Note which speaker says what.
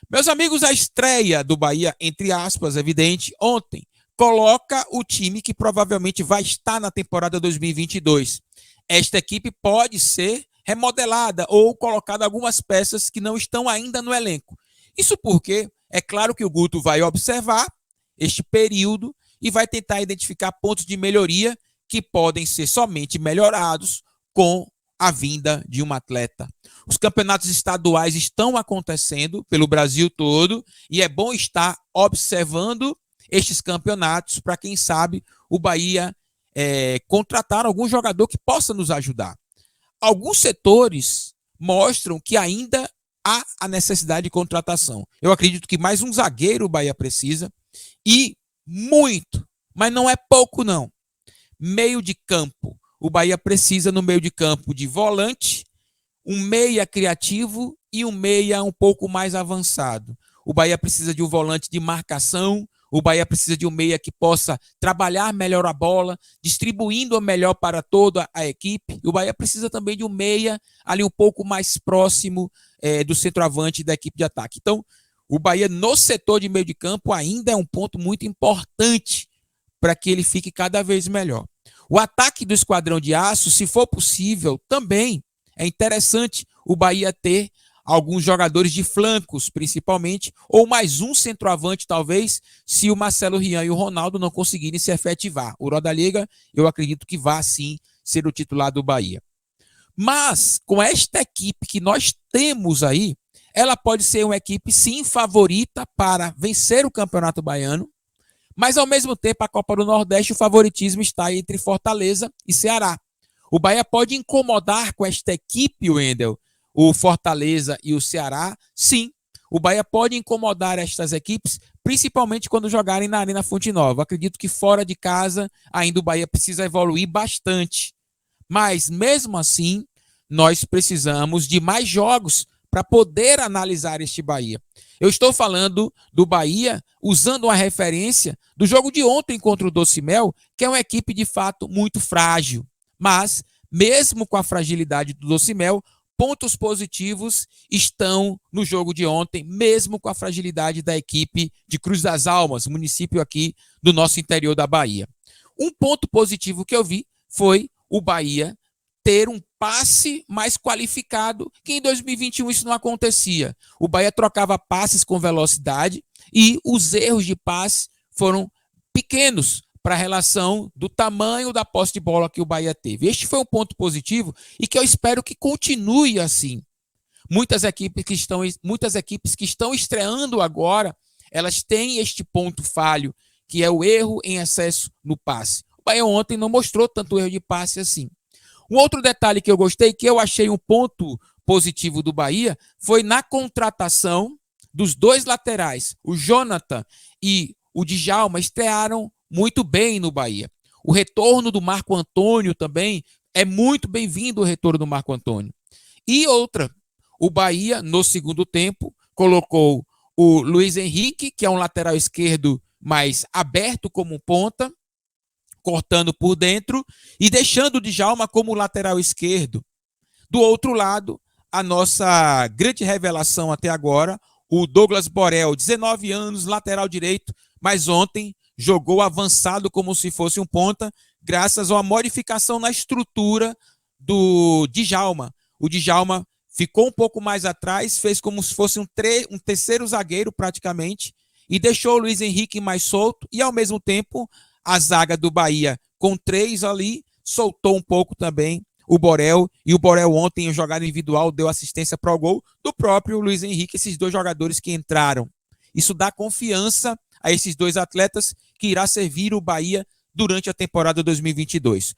Speaker 1: Meus amigos, a estreia do Bahia, entre aspas, evidente, ontem, coloca o time que provavelmente vai estar na temporada 2022. Esta equipe pode ser remodelada ou colocada algumas peças que não estão ainda no elenco. Isso porque é claro que o Guto vai observar este período e vai tentar identificar pontos de melhoria que podem ser somente melhorados com a vinda de um atleta. Os campeonatos estaduais estão acontecendo pelo Brasil todo e é bom estar observando estes campeonatos para, quem sabe, o Bahia contratar algum jogador que possa nos ajudar. Alguns setores mostram que ainda há a necessidade de contratação. Eu acredito que mais um zagueiro o Bahia precisa e muito, mas não é pouco não. Meio de campo. O Bahia precisa no meio de campo de volante, um meia criativo e um meia um pouco mais avançado. O Bahia precisa de um volante de marcação, o Bahia precisa de um meia que possa trabalhar melhor a bola, distribuindo a melhor para toda a equipe. O Bahia precisa também de um meia ali um pouco mais próximo do centroavante da equipe de ataque. Então, o Bahia no setor de meio de campo ainda é um ponto muito importante para que ele fique cada vez melhor. O ataque do Esquadrão de Aço, se for possível, também é interessante o Bahia ter alguns jogadores de flancos, principalmente, ou mais um centroavante, talvez, se o Marcelo Rian e o Ronaldo não conseguirem se efetivar. O Rodallega, eu acredito que vá, sim, ser o titular do Bahia. Mas, com esta equipe que nós temos aí, ela pode ser uma equipe, sim, favorita para vencer o Campeonato Baiano, mas, ao mesmo tempo, a Copa do Nordeste, o favoritismo está entre Fortaleza e Ceará. O Bahia pode incomodar com esta equipe, Wendel, o Fortaleza e o Ceará, sim. O Bahia pode incomodar estas equipes, principalmente quando jogarem na Arena Fonte Nova. Acredito que fora de casa, ainda o Bahia precisa evoluir bastante. Mas, mesmo assim, nós precisamos de mais jogos para poder analisar este Bahia. Eu estou falando do Bahia usando uma referência do jogo de ontem contra o Docimel, que é uma equipe de fato muito frágil. Mas, mesmo com a fragilidade do Docimel, pontos positivos estão no jogo de ontem, mesmo com a fragilidade da equipe de Cruz das Almas, município aqui do nosso interior da Bahia. Um ponto positivo que eu vi foi o Bahia ter um passe mais qualificado, que em 2021 isso não acontecia. O Bahia trocava passes com velocidade e os erros de passe foram pequenos para a relação do tamanho da posse de bola que o Bahia teve. Este foi um ponto positivo e que eu espero que continue assim. Muitas equipes que estão estreando agora, elas têm este ponto falho, que é o erro em excesso no passe. O Bahia ontem não mostrou tanto erro de passe assim. Um outro detalhe que eu gostei, que eu achei um ponto positivo do Bahia, foi na contratação dos dois laterais. O Jonathan e o Djalma estrearam muito bem no Bahia. O retorno do Marco Antônio também é muito bem-vindo, o retorno do Marco Antônio. E outra, o Bahia, no segundo tempo, colocou o Luiz Henrique, que é um lateral esquerdo mais aberto como ponta, cortando por dentro e deixando o Djalma como lateral esquerdo. Do outro lado, a nossa grande revelação até agora, o Douglas Borel, 19 anos, lateral direito, mas ontem jogou avançado como se fosse um ponta, graças a uma modificação na estrutura do Djalma. O Djalma ficou um pouco mais atrás, fez como se fosse um terceiro zagueiro praticamente, e deixou o Luiz Henrique mais solto, e ao mesmo tempo a zaga do Bahia com 3 ali, soltou um pouco também o Borel, e o Borel ontem, em jogada individual, deu assistência para o gol do próprio Luiz Henrique, esses dois jogadores que entraram. Isso dá confiança a esses dois atletas que irá servir o Bahia durante a temporada 2022.